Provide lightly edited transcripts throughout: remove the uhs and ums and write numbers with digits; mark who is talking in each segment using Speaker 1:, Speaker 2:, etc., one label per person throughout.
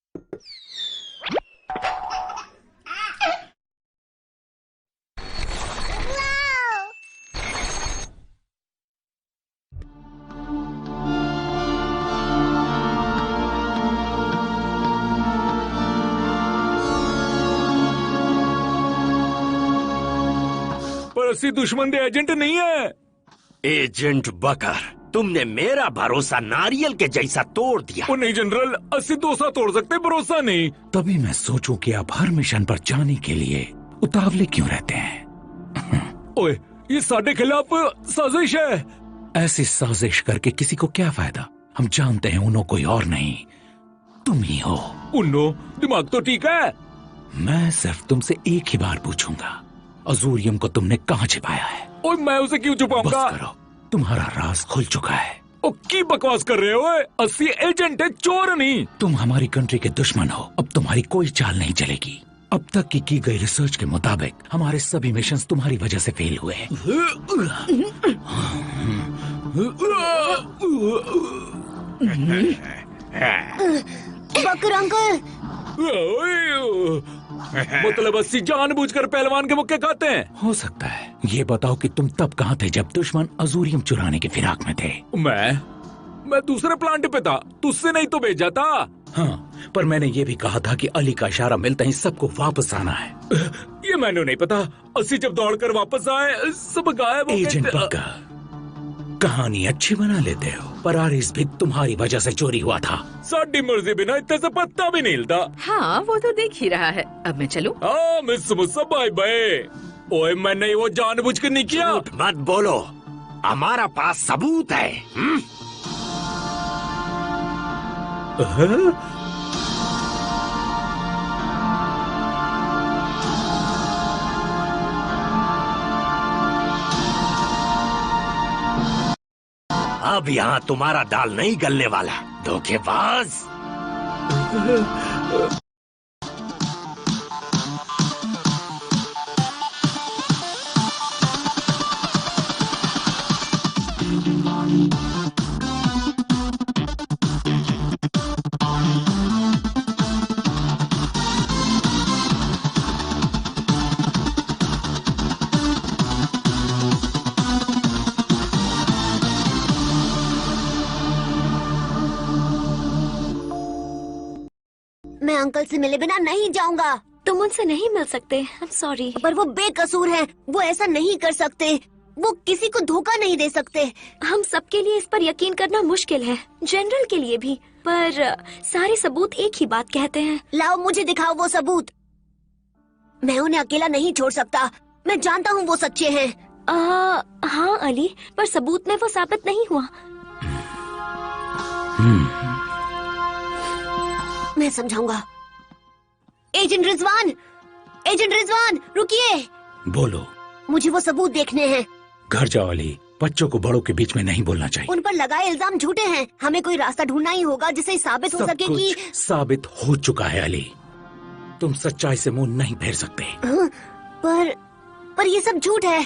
Speaker 1: पर असली दुश्मन दे एजेंट नहीं है।
Speaker 2: एजेंट बकर, तुमने मेरा भरोसा नारियल के जैसा तोड़ दिया।
Speaker 1: वो नहीं जनरल, असली दोसा तोड़ सकते, भरोसा नहीं।
Speaker 3: तभी मैं सोचूं कि आप हर मिशन पर जाने के लिए उतावले क्यों रहते हैं।
Speaker 1: ओए, ये साडे खिलाफ साजिश है।
Speaker 3: ऐसी साजिश करके किसी को क्या फायदा? हम जानते हैं उन्हों कोई और नहीं, तुम ही हो।
Speaker 1: उन्नो, दिमाग तो ठीक है।
Speaker 3: मैं सिर्फ तुमसे एक ही बार पूछूंगा, अजूरियम को तुमने कहाँ छिपाया है?
Speaker 1: ओए, मैं उसे क्यों छुपाऊंगा?
Speaker 3: बस करो, तुम्हारा राज खुल चुका है।
Speaker 1: ओ, की बकवास कर रहे हो? असली एजेंट है, चोर नहीं।
Speaker 3: तुम हमारी कंट्री के दुश्मन हो, अब तुम्हारी कोई चाल नहीं चलेगी। अब तक की गई रिसर्च के मुताबिक हमारे सभी मिशंस तुम्हारी वजह से फेल हुए हैं।
Speaker 4: बकर अंकल,
Speaker 1: मतलब अस्सी जानबूझकर पहलवान के मुक्के खाते हैं।
Speaker 3: हो सकता है। ये बताओ कि तुम तब कहाँ थे जब दुश्मन अजूरियम चुराने की फिराक में थे?
Speaker 1: मैं दूसरे प्लांट पे था, तुझसे नहीं तो भेजा था।
Speaker 3: हाँ, पर मैंने ये भी कहा था कि अली का इशारा मिलता ही सबको वापस आना है।
Speaker 1: ये मैंने नहीं पता। अस्सी जब दौड़कर वापस आए, सब गायब हो गए।
Speaker 3: एजेंट बकर, कहानी अच्छी बना लेते हो, पर आरिस भी तुम्हारी वजह से चोरी हुआ था।
Speaker 1: साडी मर्जी बिना इतने से पत्ता भी नहीं हिलता।
Speaker 5: हाँ, वो तो देख ही रहा है। अब मैं चलूं?
Speaker 1: हाँ, मिस मुस्सा, बाय बाय। ओए, मैंने वो जानबूझ कर नहीं किया।
Speaker 2: झूठ मत बोलो, हमारा पास सबूत है। अब यहाँ तुम्हारा दाल नहीं गलने वाला, धोखेबाज।
Speaker 4: मैं अंकल से मिले बिना नहीं जाऊंगा।
Speaker 6: तुम उनसे नहीं मिल सकते। I'm sorry।
Speaker 4: पर वो बेकसूर हैं, वो ऐसा नहीं कर सकते। वो किसी को धोखा नहीं दे सकते।
Speaker 6: हम सबके लिए इस पर यकीन करना मुश्किल है, जनरल के लिए भी। पर सारे सबूत एक ही बात कहते हैं।
Speaker 4: लाओ, मुझे दिखाओ वो सबूत। मैं उन्हें अकेला नहीं छोड़ सकता। मैं जानता हूँ वो सच्चे हैं।
Speaker 6: हाँ अली, पर सबूत में वो साबित नहीं हुआ।
Speaker 4: मैं समझाऊंगा। एजेंट रिजवान, एजेंट रिजवान, रुकिए।
Speaker 3: बोलो।
Speaker 4: मुझे वो सबूत देखने हैं।
Speaker 3: घर जाओ अली, बच्चों को बड़ों के बीच में नहीं बोलना चाहिए।
Speaker 4: उन पर लगाए इल्जाम झूठे हैं। हमें कोई रास्ता ढूंढना ही होगा जिससे साबित हो सके कि
Speaker 3: साबित हो चुका है अली। तुम सच्चाई से मुंह नहीं फेर सकते।
Speaker 4: पर ये सब झूठ है।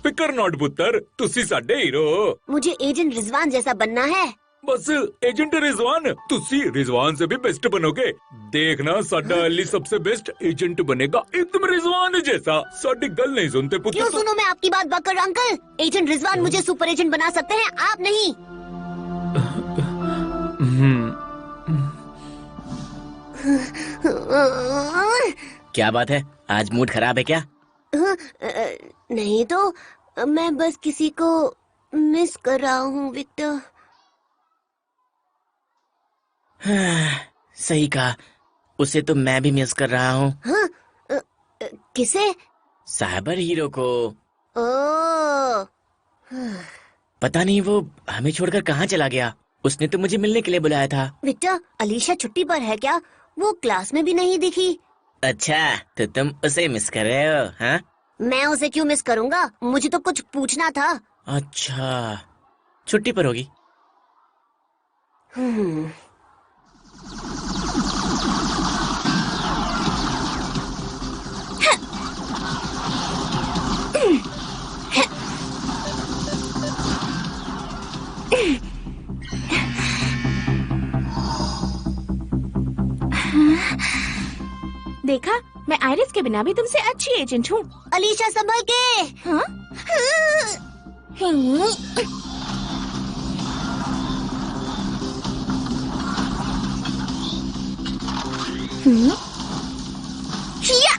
Speaker 1: फिकर नॉट पुत्र, तुसी साडे हीरो।
Speaker 4: मुझे एजेंट रिजवान जैसा बनना है।
Speaker 1: बस एजेंट रिजवान, तुसी रिजवान से भी बेस्ट बनोगे। देखना, साडा अली सबसे बेस्ट एजेंट बनेगा, एकदम रिजवान जैसा। साडी गल नहीं सुनते पुत्र।
Speaker 4: क्यों सुनो मैं आपकी बात बकर अंकल? एजेंट रिजवान मुझे सुपर एजेंट बना सकते हैं, आप नहीं।
Speaker 7: क्या बात है, आज मूड खराब है क्या?
Speaker 4: नहीं तो मैं बस किसी को मिस कर रहा हूँ विक्टर।
Speaker 7: सही कहा, उसे तो मैं भी मिस कर रहा हूँ।
Speaker 4: किसे?
Speaker 7: साइबर हीरो को।
Speaker 4: ओह,
Speaker 7: पता नहीं वो हमें छोड़कर कहाँ चला गया। उसने तो मुझे मिलने के लिए बुलाया था।
Speaker 4: विक्टर, अलीशा छुट्टी पर है क्या? वो क्लास में भी नहीं दिखी।
Speaker 7: अच्छा, तो तुम उसे मिस कर रहे हो? हाँ,
Speaker 4: मैं उसे क्यों मिस करूँगा? मुझे तो कुछ पूछना था।
Speaker 7: अच्छा, छुट्टी पर होगी।
Speaker 8: देखा, मैं आयरिस के बिना भी तुमसे अच्छी एजेंट हूँ।
Speaker 4: अलीशा संभल के।
Speaker 8: हाँ?
Speaker 4: हिया!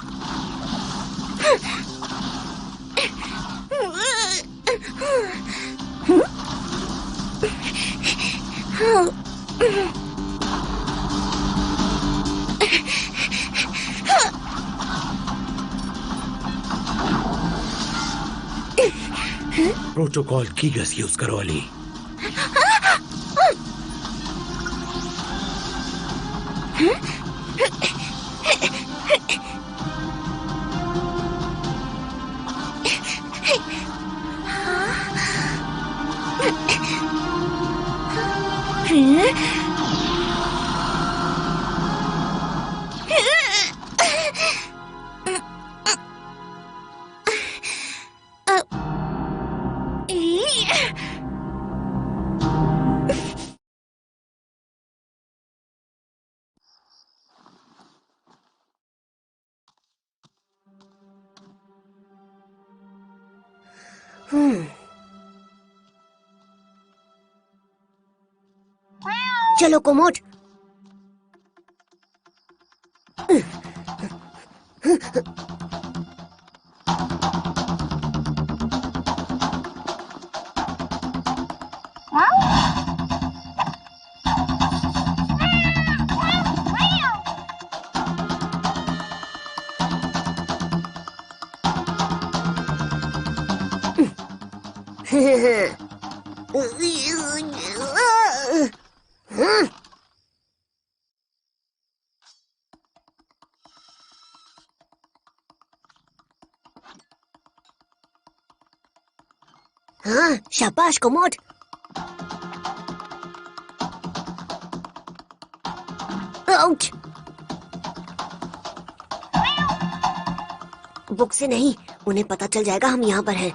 Speaker 3: प्रोटोकॉल की गस यूज करो अली।
Speaker 4: चलो कोमोड। हाँ, शाबाश कोमोड। आउच! बुक से नहीं, उन्हें पता चल जाएगा हम यहाँ पर हैं।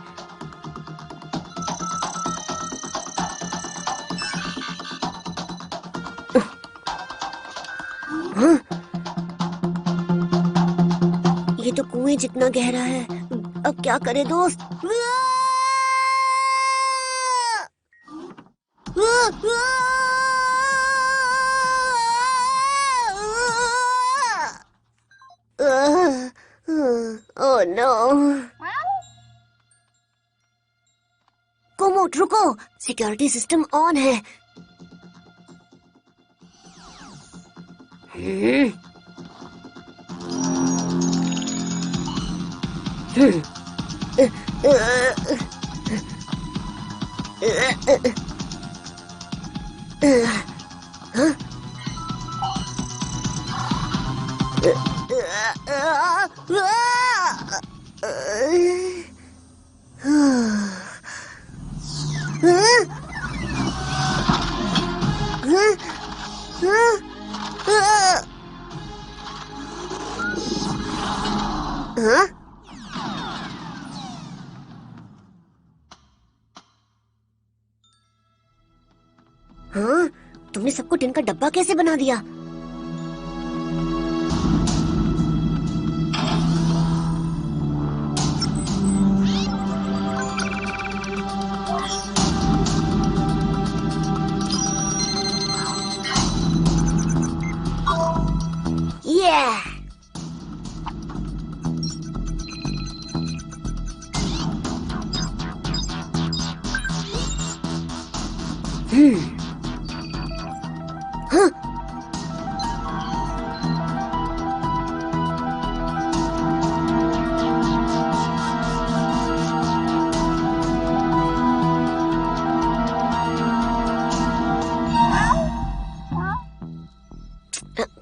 Speaker 4: हाँ? ये तो कुएं जितना गहरा है। अब क्या करें दोस्त? Oh no! कोमोड रुको, सिक्योरिटी सिस्टम ऑन है। हाँ? तुमने सबको टिन का डब्बा कैसे बना दिया? Yeah! हाँ?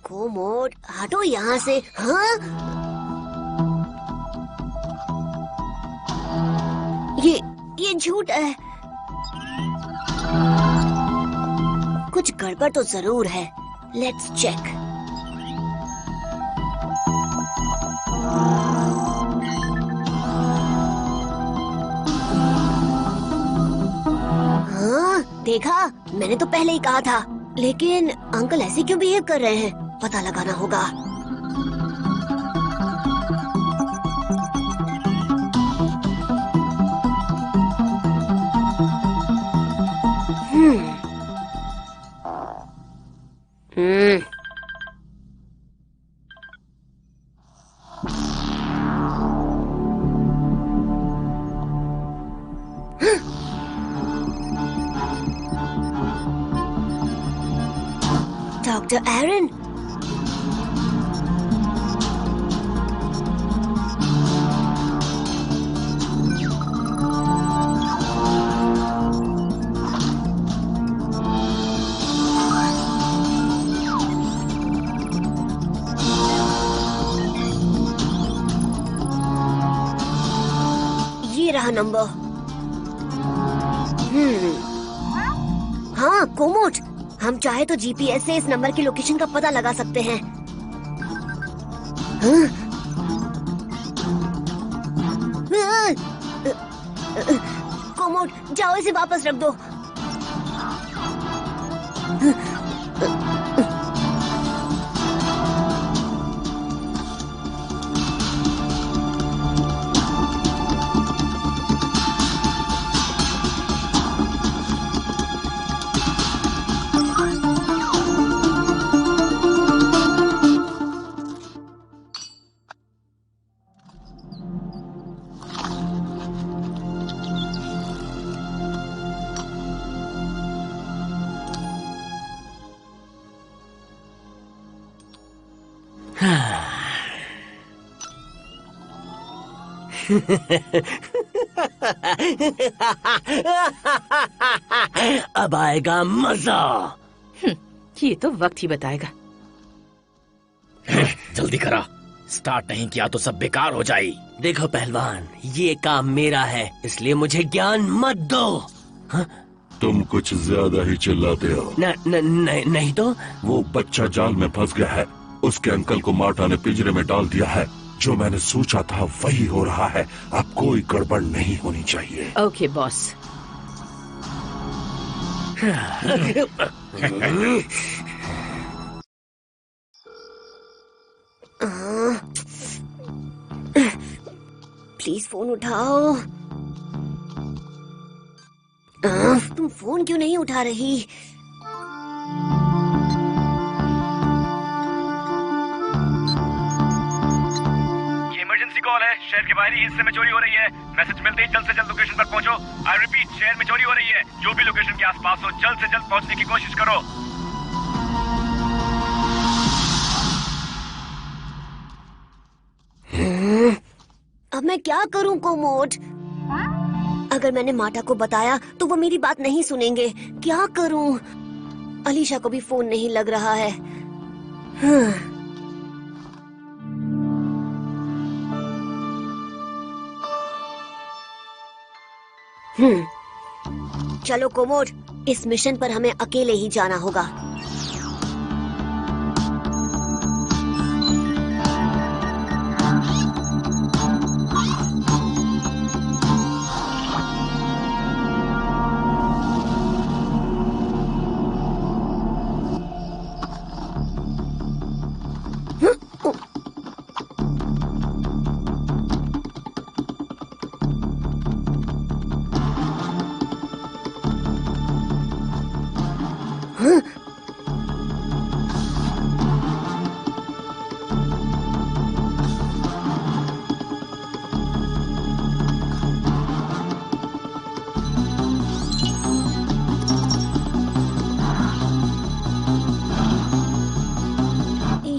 Speaker 4: कोमोड हटो यहाँ से। हाँ? ये झूठ है। कुछ गड़बड़ तो जरूर है। Let's check. हाँ, देखा, मैंने तो पहले ही कहा था। लेकिन अंकल ऐसे क्यों बिहेव कर रहे हैं? पता लगाना होगा। डॉक्टर एरन, ये रहा नंबर। हाँ कोमोट, हम चाहे तो जीपीएस से इस नंबर की लोकेशन का पता लगा सकते हैं। हाँ? कोमोट, जाओ इसे वापस रख दो।
Speaker 2: अब आएगा मजा।
Speaker 5: ये तो वक्त ही बताएगा।
Speaker 7: जल्दी करा, स्टार्ट नहीं किया तो सब बेकार हो जाए।
Speaker 2: देखो पहलवान, ये काम मेरा है, इसलिए मुझे ज्ञान मत दो। हाँ?
Speaker 9: तुम कुछ ज्यादा ही चिल्लाते हो।
Speaker 2: नहीं तो।
Speaker 9: वो बच्चा जाल में फंस गया है। उसके अंकल को मार्टा ने पिंजरे में डाल दिया है। जो मैंने सोचा था वही हो रहा है। अब कोई गड़बड़ नहीं होनी चाहिए।
Speaker 5: Okay boss.
Speaker 4: प्लीज फोन उठाओ। तुम फोन क्यों नहीं उठा रही?
Speaker 10: इमरजेंसी कॉल है। शहर के बाहरी हिस्से में चोरी हो रही है। मैसेज मिलते ही जल्द से जल्द लोकेशन पर पहुंचो। आई रिपीट, शहर में चोरी हो रही है। जो भी लोकेशन के आसपास हो, जल्द से जल्द पहुंचने की कोशिश करो।
Speaker 4: अब मैं क्या करूं कोमोट? अगर मैंने मार्टा को बताया तो वो मेरी बात नहीं सुनेंगे। क्या करूं? अलीशा को भी फोन नहीं लग रहा है। चलो कोमोड, इस मिशन पर हमें अकेले ही जाना होगा।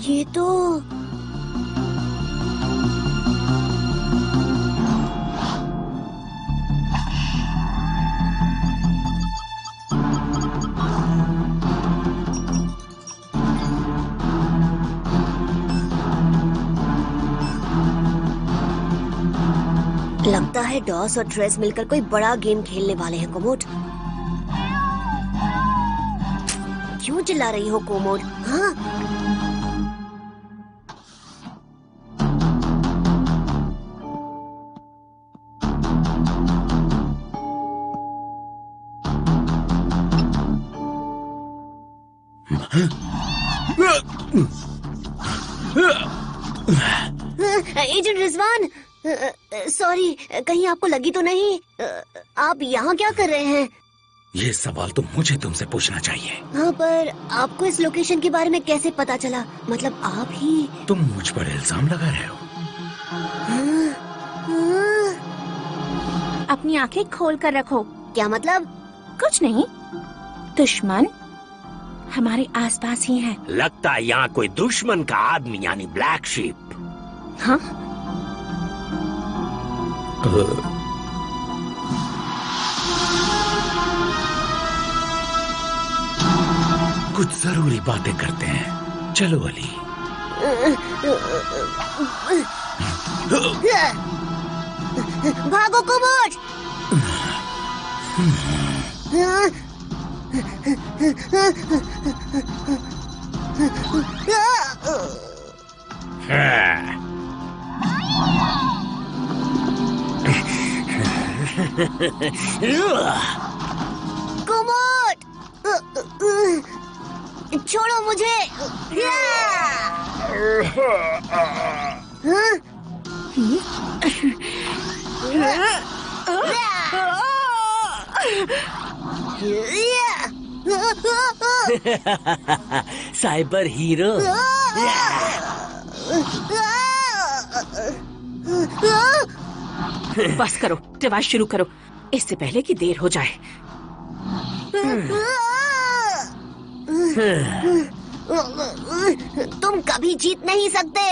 Speaker 4: ये तो लगता है डॉस और ट्रेस मिलकर कोई बड़ा गेम खेलने वाले हैं। कोमोड, क्यों चिल्ला रही हो कोमोड? हाँ, एजेंट रिजवान, सॉरी, कहीं आपको लगी तो नहीं? आप यहाँ क्या कर रहे हैं?
Speaker 3: ये सवाल तो मुझे तुमसे पूछना चाहिए।
Speaker 4: हाँ, पर आपको इस लोकेशन के बारे में कैसे पता चला? मतलब आप ही?
Speaker 3: तुम मुझ पर इल्जाम लगा रहे हो।
Speaker 8: अपनी आंखें खोल कर रखो।
Speaker 4: क्या मतलब?
Speaker 8: कुछ नहीं। दुश्मन हमारे आसपास ही हैं।
Speaker 2: लगता है यहाँ कोई दुश्मन का आदमी यानी ब्लैक शीप।
Speaker 8: हाँ?
Speaker 3: कुछ जरूरी बातें करते हैं। चलो अली।
Speaker 4: भागो कुमोट। कुमोट, छोड़ो मुझे।
Speaker 7: Cyber hero.
Speaker 5: बस करो, रिवाज शुरू करो, इससे पहले कि देर हो जाए।
Speaker 4: तुम कभी जीत नहीं सकते।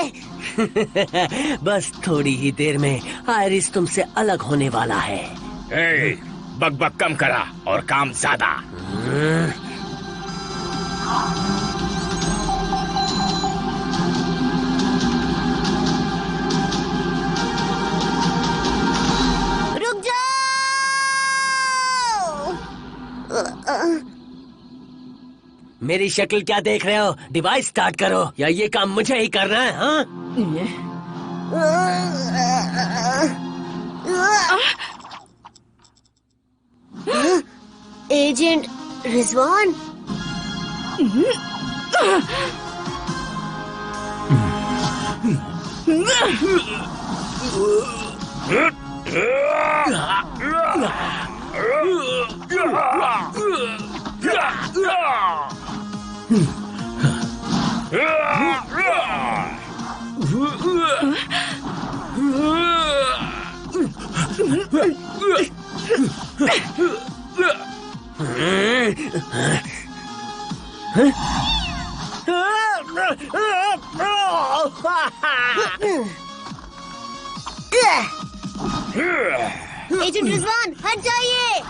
Speaker 7: बस थोड़ी ही देर में आयरिस तुमसे अलग होने वाला है।
Speaker 2: बकबक कम करा और काम ज्यादा।
Speaker 4: रुक जाओ।
Speaker 7: मेरी शक्ल क्या देख रहे हो? डिवाइस स्टार्ट करो या ये काम मुझे ही करना है? हाँ?
Speaker 4: एजेंट रिजवान। एजेंट रिजवान हट जाइए।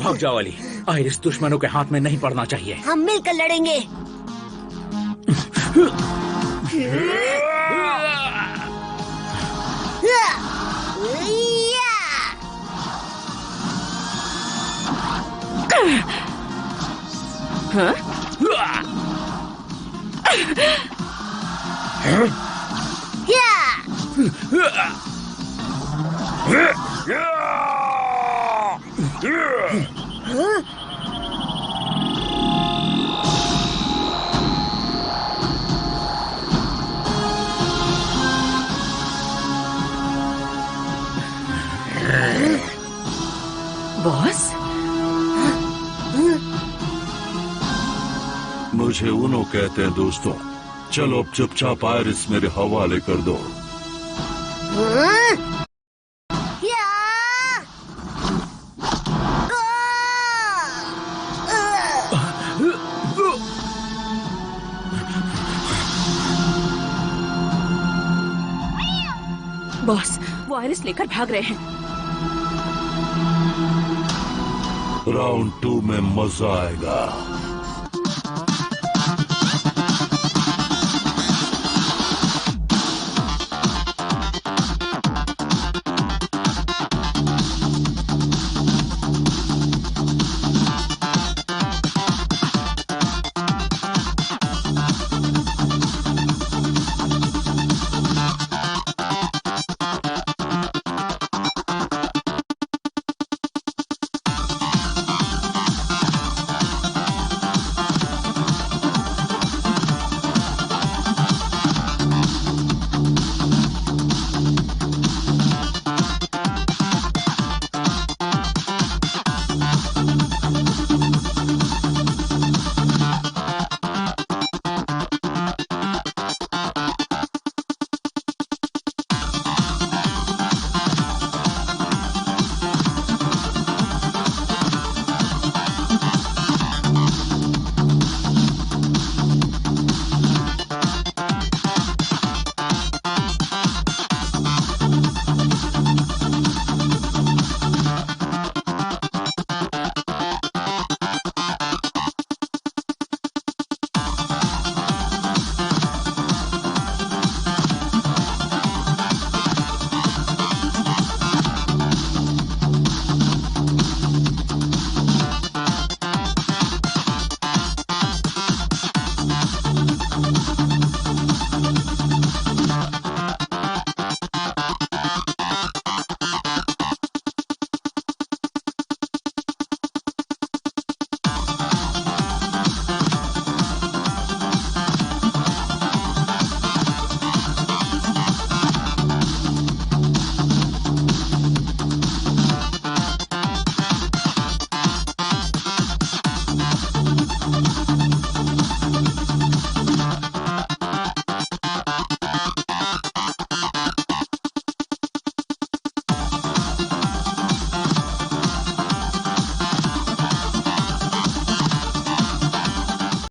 Speaker 3: भाग जाओ अली। आयरिस दुश्मनों के हाथ में नहीं पड़ना चाहिए।
Speaker 4: हम मिलकर लड़ेंगे।
Speaker 5: हाँ? बॉस,
Speaker 9: मुझे उनो कहते हैं दोस्तों। चलो अब चुपचाप आयरिस मेरे हवाले कर दो।
Speaker 5: बॉस, वो आयरिस लेकर भाग रहे हैं।
Speaker 9: राउंड 2 में मजा आएगा।